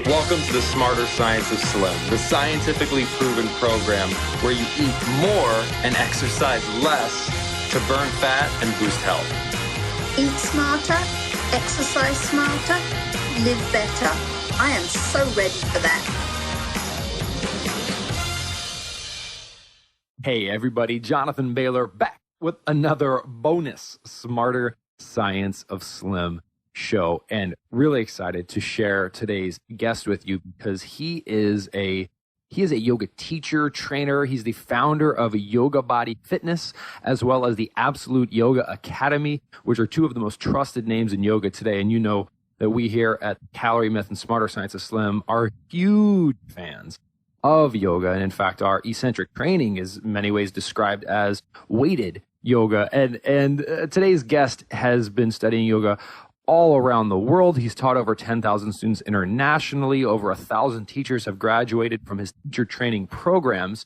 Welcome to the Smarter Science of Slim, the scientifically proven program where you eat more and exercise less to burn fat and boost health. Eat smarter, exercise smarter, live better. I am so ready for that. Hey everybody, Jonathan Baylor back with another bonus Smarter Science of Slim show, and really excited to share today's guest with you because he is a yoga teacher, trainer. He's the founder of Yoga Body Fitness, as well as the Absolute Yoga Academy, which are two of the most trusted names in yoga today. And you know that we here at Calorie Myth and Smarter Science of Slim are huge fans of yoga. And in fact, our eccentric training is in many ways described as weighted yoga. And today's guest has been studying yoga all around the world. He's taught over 10,000 students internationally. Over 1,000 teachers have graduated from his teacher training programs.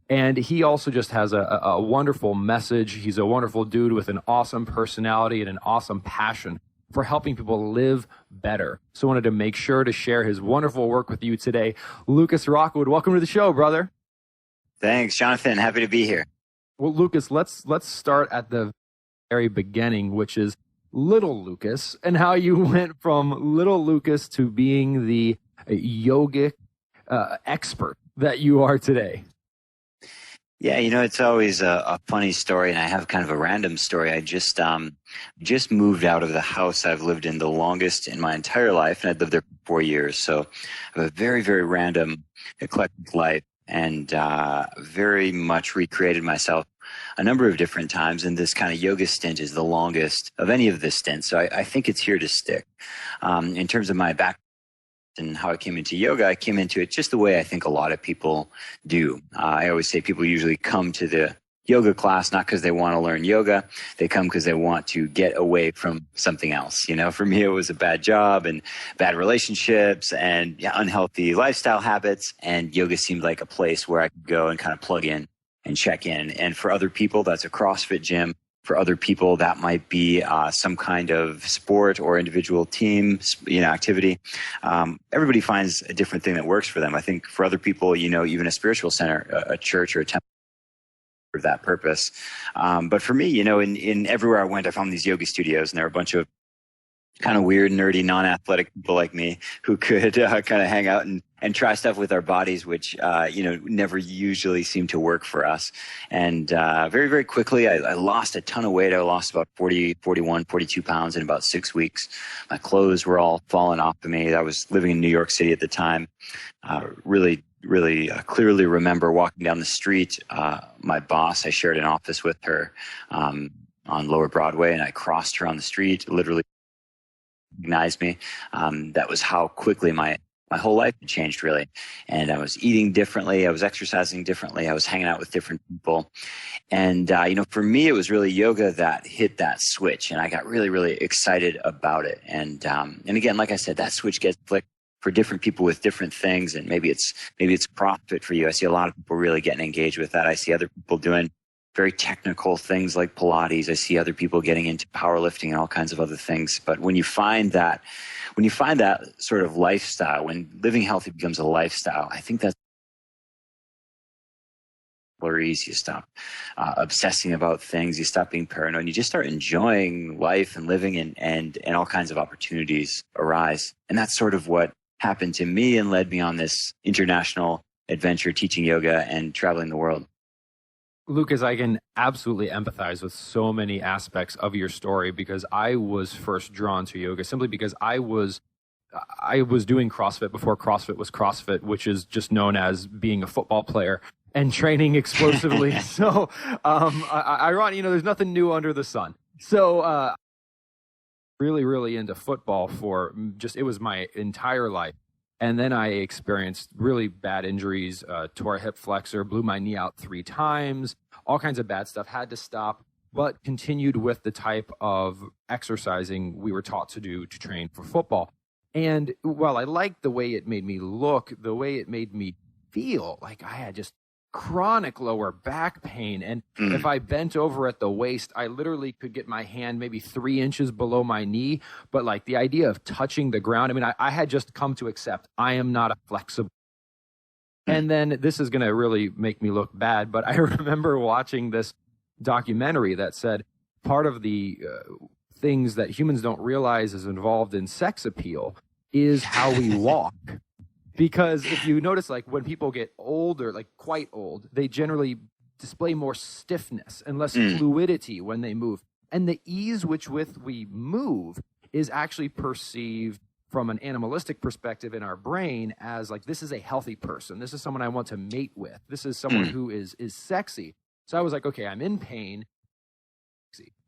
And he also just has a wonderful message. He's a wonderful dude with an awesome personality and an awesome passion for helping people live better. So I wanted to make sure to share his wonderful work with you today. Lucas Rockwood, welcome to the show, brother. Thanks, Jonathan. Happy to be here. Well, Lucas, let's start at the very beginning, which is Little Lucas, and how you went from Little Lucas to being the yogic expert that you are today. Yeah, it's always a funny story, and I have kind of a random story. I just moved out of the house I've lived in the longest in my entire life, and I'd lived there for 4 years. So I have a very, very random, eclectic life, and very much recreated myself a number of different times, and this kind of yoga stint is the longest of any of the stints. So I think it's here to stick. In terms of my background and how I came into yoga, I came into it just the way I think a lot of people do. I always say people usually come to the yoga class not because they want to learn yoga. They come because they want to get away from something else. For me, it was a bad job and bad relationships and unhealthy lifestyle habits. And yoga seemed like a place where I could go and kind of plug in and check in. And for other people, that's a CrossFit gym. For other people, that might be some kind of sport or individual team, activity. Everybody finds a different thing that works for them. I think for other people, even a spiritual center, a church or a temple, for that purpose. But for me, in everywhere I went, I found these yoga studios, and there were a bunch of kind of weird, nerdy, non-athletic people like me who could kind of hang out and try stuff with our bodies, which, never usually seemed to work for us. And very, very quickly, I lost a ton of weight. I lost about 40, 41, 42 pounds in about 6 weeks. My clothes were all falling off of me. I was living in New York City at the time. Really clearly remember walking down the street. My boss, I shared an office with her on Lower Broadway, and I crossed her on the street, literally recognized me. That was how quickly my whole life had changed, really. And I was eating differently. I was exercising differently. I was hanging out with different people. And, for me, it was really yoga that hit that switch. And I got really, really excited about it. And again, like I said, that switch gets flicked for different people with different things. And maybe it's CrossFit for you. I see a lot of people really getting engaged with that. I see other people doing very technical things like Pilates. I see other people getting into powerlifting and all kinds of other things. But when you find that sort of lifestyle, when living healthy becomes a lifestyle, I think that's worries. You stop obsessing about things. You stop being paranoid. And you just start enjoying life and living, and all kinds of opportunities arise. And that's sort of what happened to me and led me on this international adventure teaching yoga and traveling the world. Lucas, I can absolutely empathize with so many aspects of your story because I was first drawn to yoga simply because I was doing CrossFit before CrossFit was CrossFit, which is just known as being a football player and training explosively. So, ironic, there's nothing new under the sun. So, really, really into football it was my entire life. And then I experienced really bad injuries, tore a hip flexor, blew my knee out 3 times, all kinds of bad stuff, had to stop, but continued with the type of exercising we were taught to do to train for football. And while I liked the way it made me look, the way it made me feel, like I had just chronic lower back pain. And if I bent over at the waist, I literally could get my hand maybe 3 inches below my knee. But like the idea of touching the ground, I mean, I had just come to accept I am not a flexible. And then this is going to really make me look bad, but I remember watching this documentary that said part of the things that humans don't realize is involved in sex appeal is how we walk. Because if you notice, like when people get older, like quite old, they generally display more stiffness and less fluidity when they move. And the ease with which we move is actually perceived from an animalistic perspective in our brain as like, this is a healthy person. This is someone I want to mate with. This is someone who is sexy. So I was like, okay, I'm in pain.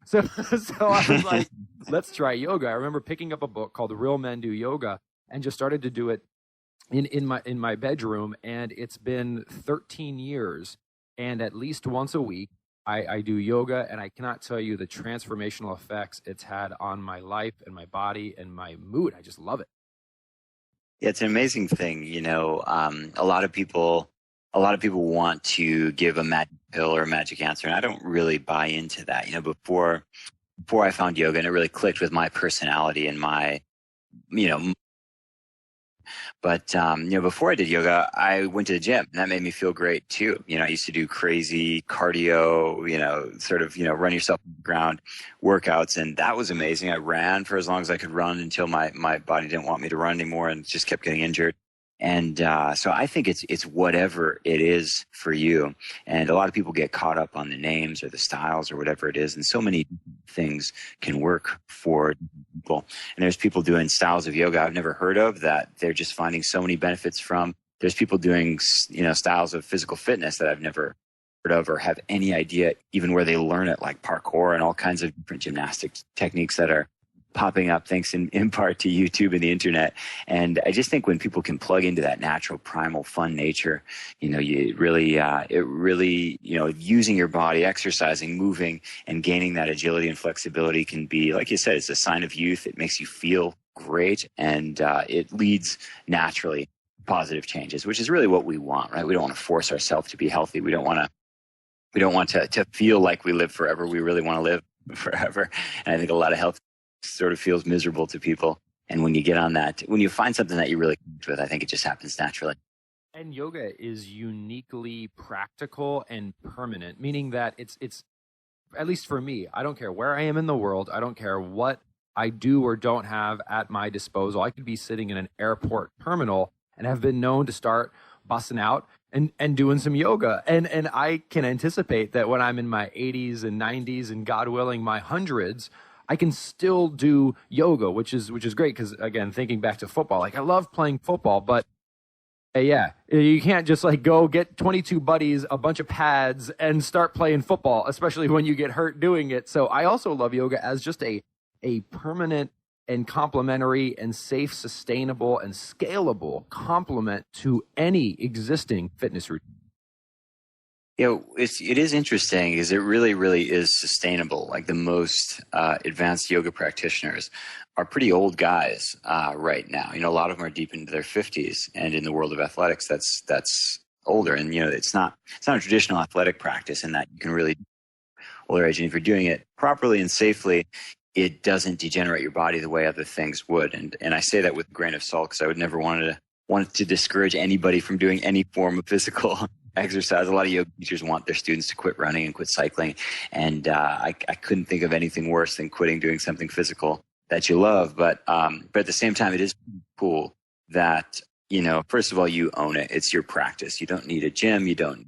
So I was like, let's try yoga. I remember picking up a book called Real Men Do Yoga and just started to do it in my bedroom, and it's been 13 years, and at least once a week I do yoga, and I cannot tell you the transformational effects it's had on my life and my body and my mood. I just love it. Yeah, it's an amazing thing. You know, a lot of people want to give a magic pill or a magic answer, and I don't really buy into that. You know, before I found yoga, and it really clicked with my personality and my, you know, but, you know, before I did yoga, I went to the gym, and that made me feel great too. You know, I used to do crazy cardio, you know, sort of, you know, run yourself on the ground workouts. And that was amazing. I ran for as long as I could run until my body didn't want me to run anymore and just kept getting injured. And so I think it's whatever it is for you. And a lot of people get caught up on the names or the styles or whatever it is. And so many things can work for people. And there's people doing styles of yoga I've never heard of that they're just finding so many benefits from. There's people doing, you know, styles of physical fitness that I've never heard of or have any idea even where they learn it, like parkour and all kinds of different gymnastic techniques that are popping up thanks in part to YouTube and the internet. And I just think when people can plug into that natural, primal, fun nature, you know, it really, you know, using your body, exercising, moving, and gaining that agility and flexibility can be, like you said, it's a sign of youth. It makes you feel great, and it leads naturally positive changes, which is really what we want, right? We don't want to force ourselves to be healthy. We don't want to feel like we live forever. We really want to live forever. And I think a lot of health sort of feels miserable to people. And when you get on that, when you find something that you really connect with, I think it just happens naturally. And yoga is uniquely practical and permanent, meaning that it's at least for me, I don't care where I am in the world. I don't care what I do or don't have at my disposal. I could be sitting in an airport terminal and have been known to start busting out and doing some yoga. And I can anticipate that when I'm in my 80s and 90s and God willing, my hundreds, I can still do yoga, which is great. Because again, thinking back to football, like I love playing football, but yeah, you can't just like go get 22 buddies, a bunch of pads, and start playing football, especially when you get hurt doing it. So I also love yoga as just a permanent and complementary and safe, sustainable, and scalable complement to any existing fitness routine. You know, it is interesting because it really, really is sustainable. Like the most advanced yoga practitioners are pretty old guys right now. You know, a lot of them are deep into their 50s, and in the world of athletics, that's older. And you know, it's not a traditional athletic practice in that you can really older age, and if you're doing it properly and safely, it doesn't degenerate your body the way other things would. And I say that with a grain of salt because I would never want to discourage anybody from doing any form of physical exercise. A lot of yoga teachers want their students to quit running and quit cycling. And I couldn't think of anything worse than quitting doing something physical that you love. But at the same time, it is cool that, you know, first of all, you own it. It's your practice. You don't need a gym. You don't need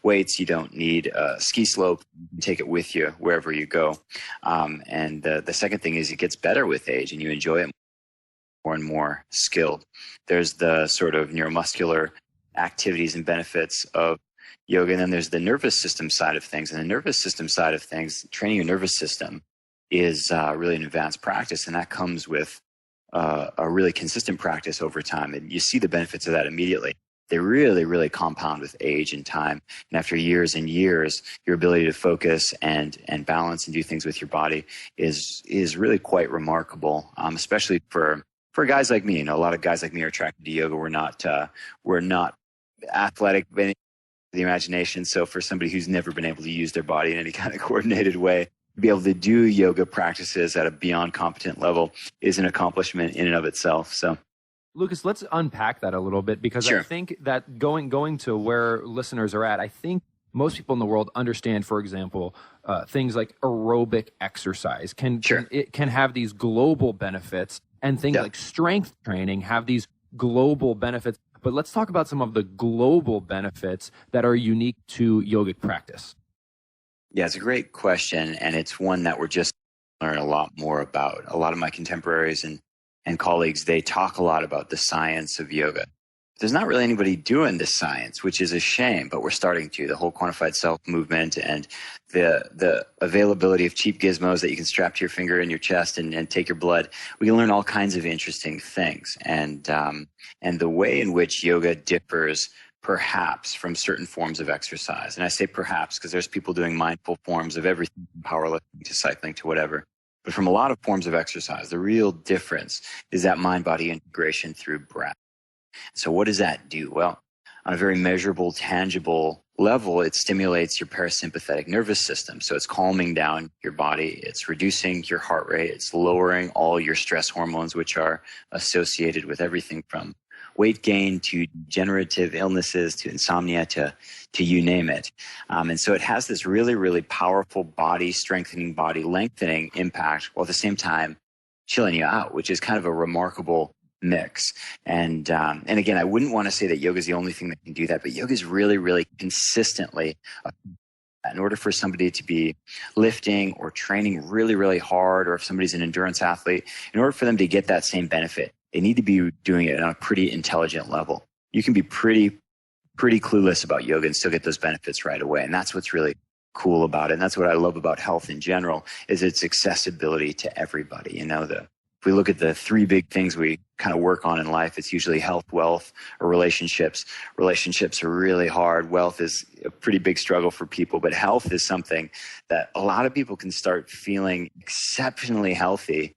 weights. You don't need a ski slope. You can take it with you wherever you go. And the second thing is it gets better with age and you enjoy it more and more skilled. There's the sort of neuromuscular activities and benefits of yoga. And then there's the nervous system side of things. And the nervous system side of things, training your nervous system is really an advanced practice. And that comes with a really consistent practice over time. And you see the benefits of that immediately. They really, really compound with age and time. And after years and years, your ability to focus and balance and do things with your body is really quite remarkable, especially for guys like me. You know, a lot of guys like me are attracted to yoga. We're not athletic the imagination. So for somebody who's never been able to use their body in any kind of coordinated way, to be able to do yoga practices at a beyond competent level is an accomplishment in and of itself. So, Lucas, let's unpack that a little bit, because Sure. I think that going to where listeners are at, I think most people in the world understand, for example, things like aerobic exercise Sure. it can have these global benefits, and things Yeah. like strength training have these global benefits. But let's talk about some of the global benefits that are unique to yogic practice. Yeah, it's a great question, and it's one that we're just learning a lot more about. A lot of my contemporaries and colleagues, they talk a lot about the science of yoga. There's not really anybody doing this science, which is a shame, but we're starting to. The whole quantified self movement and the availability of cheap gizmos that you can strap to your finger in your chest and take your blood. We can learn all kinds of interesting things. And the way in which yoga differs perhaps from certain forms of exercise. And I say perhaps because there's people doing mindful forms of everything from powerlifting to cycling to whatever. But from a lot of forms of exercise, the real difference is that mind-body integration through breath. So what does that do? Well, on a very measurable, tangible level, it stimulates your parasympathetic nervous system. So it's calming down your body. It's reducing your heart rate. It's lowering all your stress hormones, which are associated with everything from weight gain to degenerative illnesses to insomnia to you name it. And so it has this really, really powerful body strengthening, body lengthening impact, while at the same time chilling you out, which is kind of a remarkable mix. And again, I wouldn't want to say that yoga is the only thing that can do that, but yoga is really, really consistently in order for somebody to be lifting or training really, really hard, or if somebody's an endurance athlete, in order for them to get that same benefit, they need to be doing it on a pretty intelligent level. You can be pretty clueless about yoga and still get those benefits right away. And that's what's really cool about it. And that's what I love about health in general, is its accessibility to everybody. If we look at the three big things we kind of work on in life, it's usually health, wealth, or relationships. Relationships are really hard. Wealth is a pretty big struggle for people, but health is something that a lot of people can start feeling exceptionally healthy,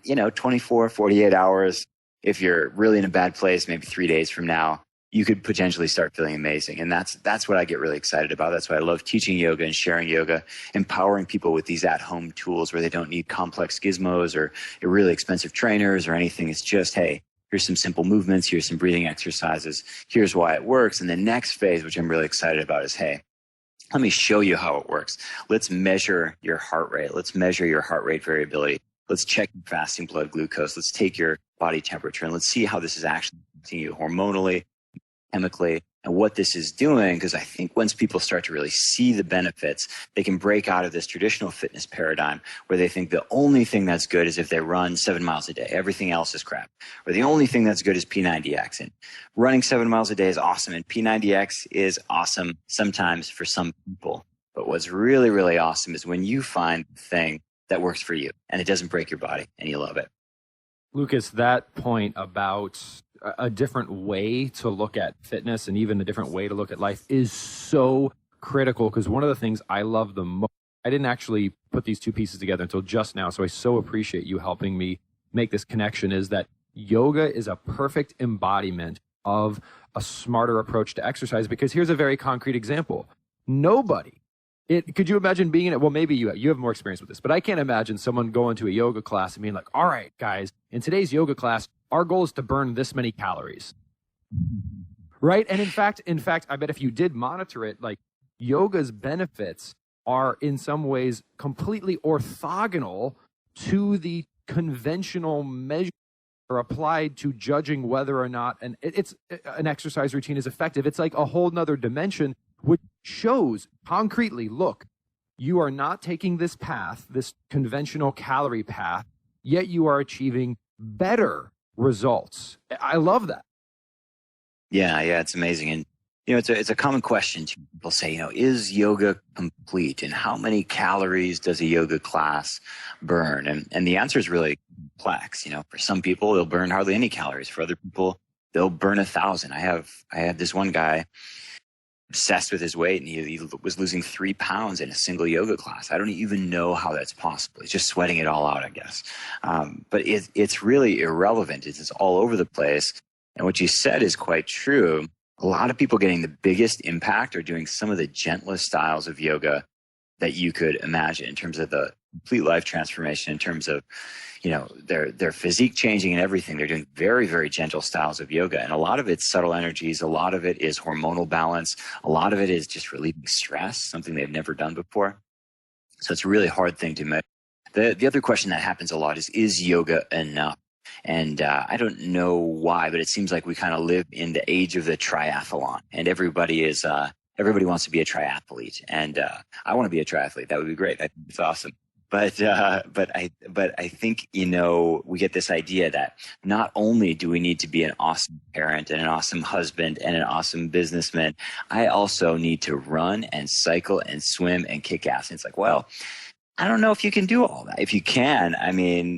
24, 48 hours. If you're really in a bad place, maybe 3 days from now, you could potentially start feeling amazing. And that's what I get really excited about. That's why I love teaching yoga and sharing yoga, empowering people with these at-home tools where they don't need complex gizmos or really expensive trainers or anything. It's just, hey, here's some simple movements, here's some breathing exercises, here's why it works. And the next phase, which I'm really excited about, is, hey, let me show you how it works. Let's measure your heart rate. Let's measure your heart rate variability. Let's check your fasting blood glucose. Let's take your body temperature, and let's see how this is actually affecting you hormonally, chemically, and what this is doing. Because I think once people start to really see the benefits, they can break out of this traditional fitness paradigm where they think the only thing that's good is if they run 7 miles a day. Everything else is crap. Or the only thing that's good is P90X. And running 7 miles a day is awesome. And P90X is awesome sometimes for some people. But what's really, really awesome is when you find the thing that works for you and it doesn't break your body and you love it. Lucas, that point about a different way to look at fitness and even a different way to look at life is so critical, because one of the things I love the most, I didn't actually put these two pieces together until just now, so I so appreciate you helping me make this connection, is that yoga is a perfect embodiment of a smarter approach to exercise. Because here's a very concrete example. Could you imagine being in it? Well, maybe you have more experience with this, but I can't imagine someone going to a yoga class and being like, all right, guys, in today's yoga class, our goal is to burn this many calories. Right? And in fact, I bet if you did monitor it, like, yoga's benefits are in some ways completely orthogonal to the conventional measures are applied to judging whether or not an exercise routine is effective. It's like a whole nother dimension, which shows concretely, look, you are not taking this path, this conventional calorie path, yet you are achieving better results. I love that. Yeah, it's amazing. And, it's a common question. People say, is yoga complete? And how many calories does a yoga class burn? And the answer is really complex. For some people, they'll burn hardly any calories. For other people, they'll burn 1,000. I had this one guy obsessed with his weight, and he was losing 3 pounds in a single yoga class. I don't even know how that's possible. He's just sweating it all out, I guess. But it's really irrelevant. It's all over the place. And what you said is quite true. a lot of people getting the biggest impact are doing some of the gentlest styles of yoga that you could imagine in terms of the complete life transformation, in terms of, their physique changing and everything. They're doing very, very gentle styles of yoga. And a lot of it's subtle energies. A lot of it is hormonal balance. A lot of it is just relieving stress, something they've never done before. So it's a really hard thing to measure. The other question that happens a lot is yoga enough? And I don't know why, but it seems like we kind of live in the age of the triathlon, and everybody wants to be a triathlete. And I want to be a triathlete. That would be great. I think it's awesome. But I think, we get this idea that not only do we need to be an awesome parent and an awesome husband and an awesome businessman, I also need to run and cycle and swim and kick ass. And it's like, well, I don't know if you can do all that. If you can,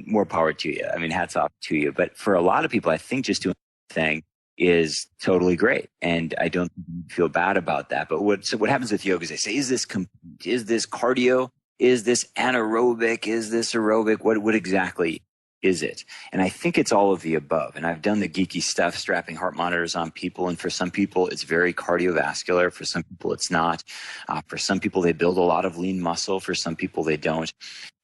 more power to you. Hats off to you. But for a lot of people, I think just doing the thing is totally great. And I don't feel bad about that. But what happens with yoga is they say, is this cardio? Is this anaerobic? Is this aerobic? What exactly is it? And I think it's all of the above. And I've done the geeky stuff, strapping heart monitors on people. And for some people, it's very cardiovascular. For some people, it's not. For some people, they build a lot of lean muscle. For some people, they don't.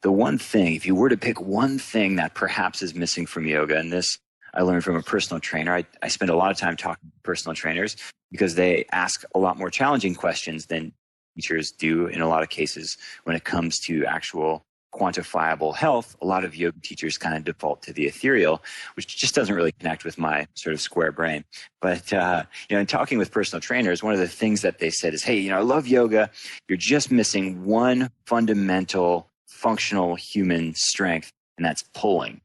The one thing, if you were to pick one thing that perhaps is missing from yoga, and this I learned from a personal trainer. I spend a lot of time talking to personal trainers because they ask a lot more challenging questions than teachers do in a lot of cases when it comes to actual quantifiable health. A lot of yoga teachers kind of default to the ethereal, which just doesn't really connect with my sort of square brain. But, in talking with personal trainers, one of the things that they said is, hey, I love yoga. You're just missing one fundamental functional human strength, and that's pulling.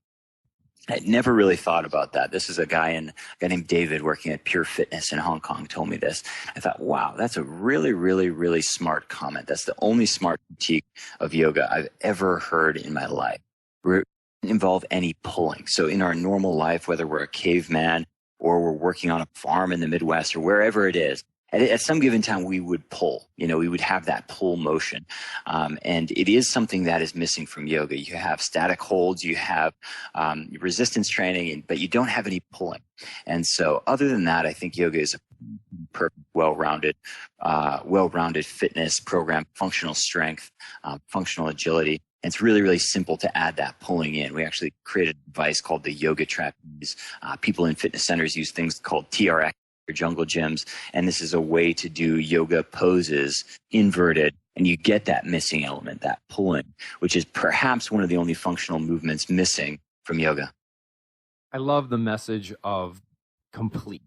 I'd never really thought about that. This is a guy named David working at Pure Fitness in Hong Kong told me this. I thought, wow, that's a really, really, really smart comment. That's the only smart critique of yoga I've ever heard in my life. It doesn't involve any pulling. So in our normal life, whether we're a caveman or we're working on a farm in the Midwest or wherever it is, at some given time, we would pull, we would have that pull motion. And it is something that is missing from yoga. You have static holds, you have resistance training, but you don't have any pulling. And so other than that, I think yoga is a perfect, well-rounded fitness program, functional strength, functional agility. And it's really, really simple to add that pulling in. We actually created a device called the Yoga Trapeze. People in fitness centers use things called TRX, or jungle gyms, and this is a way to do yoga poses inverted, and you get that missing element, that pulling, which is perhaps one of the only functional movements missing from yoga. I love the message of complete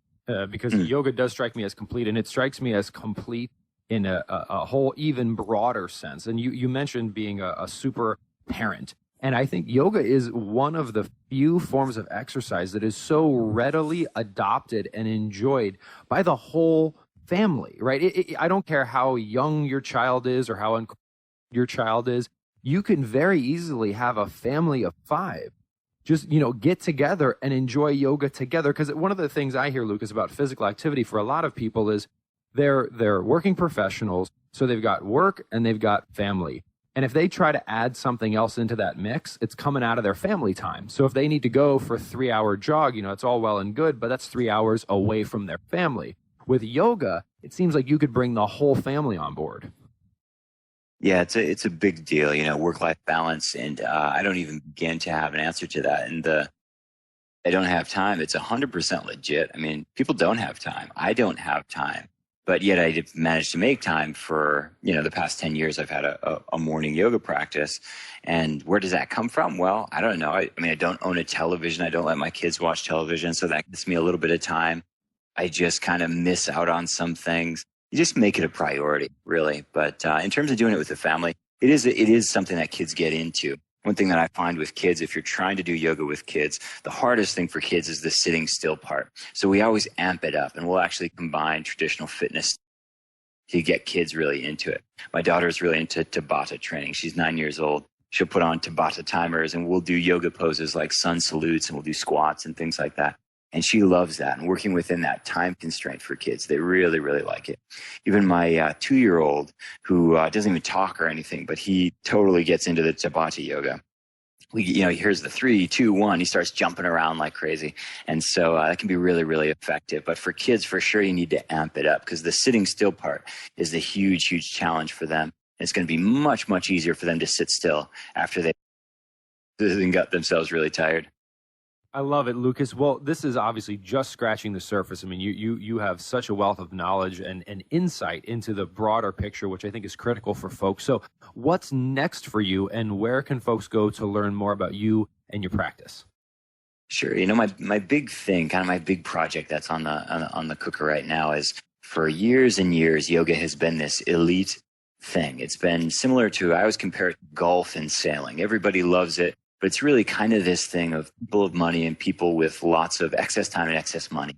because yoga does strike me as complete, and it strikes me as complete in a whole even broader sense. And you mentioned being a super parent. And I think yoga is one of the few forms of exercise that is so readily adopted and enjoyed by the whole family, right? I don't care how young your child is or how your child is. You can very easily have a family of 5 just, get together and enjoy yoga together. Because one of the things I hear, Lucas, about physical activity for a lot of people is they're working professionals. So they've got work and they've got family. And if they try to add something else into that mix, it's coming out of their family time. So if they need to go for a 3-hour jog, it's all well and good, but that's 3 hours away from their family. With yoga, it seems like you could bring the whole family on board. Yeah, it's a big deal, work-life balance. And I don't even begin to have an answer to that. And I don't have time. It's 100% legit. People don't have time. I don't have time. But yet I managed to make time for, the past 10 years. I've had a morning yoga practice. And where does that come from? Well, I don't know. I don't own a television. I don't let my kids watch television. So that gets me a little bit of time. I just kind of miss out on some things. You just make it a priority, really. But in terms of doing it with the family, it is something that kids get into. One thing that I find with kids, if you're trying to do yoga with kids, the hardest thing for kids is the sitting still part. So we always amp it up, and we'll actually combine traditional fitness to get kids really into it. My daughter's really into Tabata training. She's 9 years old. She'll put on Tabata timers, and we'll do yoga poses like sun salutes, and we'll do squats and things like that. And she loves that. And working within that time constraint for kids, they really, really like it. Even my 2-year-old, who doesn't even talk or anything, but he totally gets into the Tabata yoga. here's the 3, 2, 1. He starts jumping around like crazy. And so that can be really, really effective. But for kids, for sure, you need to amp it up because the sitting still part is the huge, huge challenge for them. It's going to be much, much easier for them to sit still after they got themselves really tired. I love it, Lucas. Well, this is obviously just scratching the surface. I mean, you have such a wealth of knowledge and insight into the broader picture, which I think is critical for folks. So what's next for you, and where can folks go to learn more about you and your practice? Sure. My big thing, kind of my big project that's on the cooker right now is, for years and years, yoga has been this elite thing. It's been similar to, I always compare it to golf and sailing. Everybody loves it. But it's really kind of this thing of people of money and people with lots of excess time and excess money.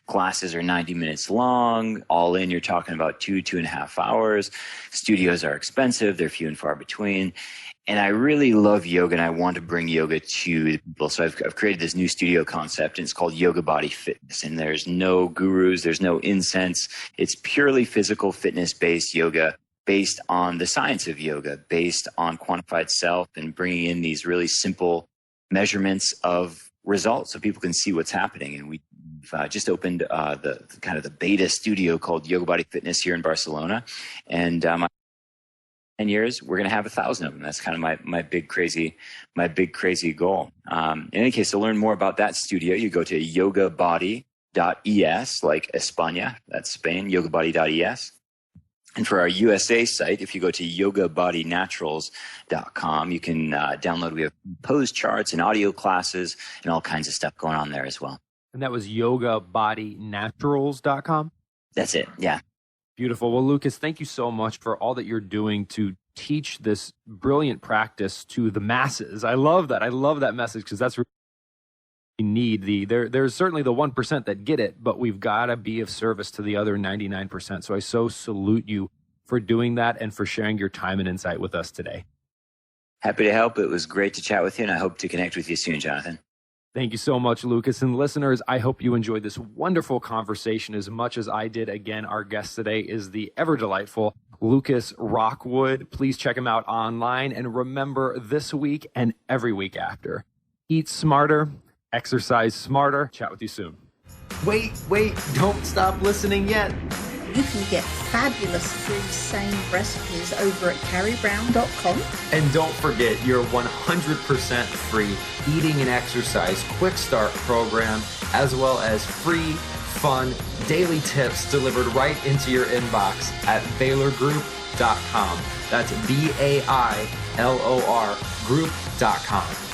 Classes are 90 minutes long. All in, you're talking about 2.5 hours. Studios are expensive. They're few and far between. And I really love yoga, and I want to bring yoga to people. So I've created this new studio concept, and it's called Yoga Body Fitness. And there's no gurus. There's no incense. It's purely physical fitness-based yoga, based on the science of yoga, based on quantified self, and bringing in these really simple measurements of results so people can see what's happening. And we've just opened the beta studio called Yoga Body Fitness here in Barcelona. And 10 years, we're going to have 1,000 of them. That's kind of my big crazy goal. In any case, to learn more about that studio, you go to yogabody.es, like España, that's Spain, yogabody.es. And for our USA site, if you go to yogabodynaturals.com, you can download. We have pose charts and audio classes and all kinds of stuff going on there as well. And that was yogabodynaturals.com? That's it, yeah. Beautiful. Well, Lucas, thank you so much for all that you're doing to teach this brilliant practice to the masses. I love that. I love that message, because that's what we need. There's certainly the 1% that get it, but we've got to be of service to the other 99%. So I so salute you for doing that and for sharing your time and insight with us today. Happy to help. It was great to chat with you, and I hope to connect with you soon, Jonathan. Thank you so much, Lucas. And listeners, I hope you enjoyed this wonderful conversation as much as I did. Again, our guest today is the ever delightful Lucas Rockwood. Please check him out online. And remember, this week and every week after, eat smarter, exercise smarter. Chat with you soon. Wait, don't stop listening yet. You can get fabulous free sane recipes over at carriebrown.com. And don't forget your 100% free eating and exercise quick start program, as well as free, fun, daily tips delivered right into your inbox at BaylorGroup.com. That's BAILOR group.com.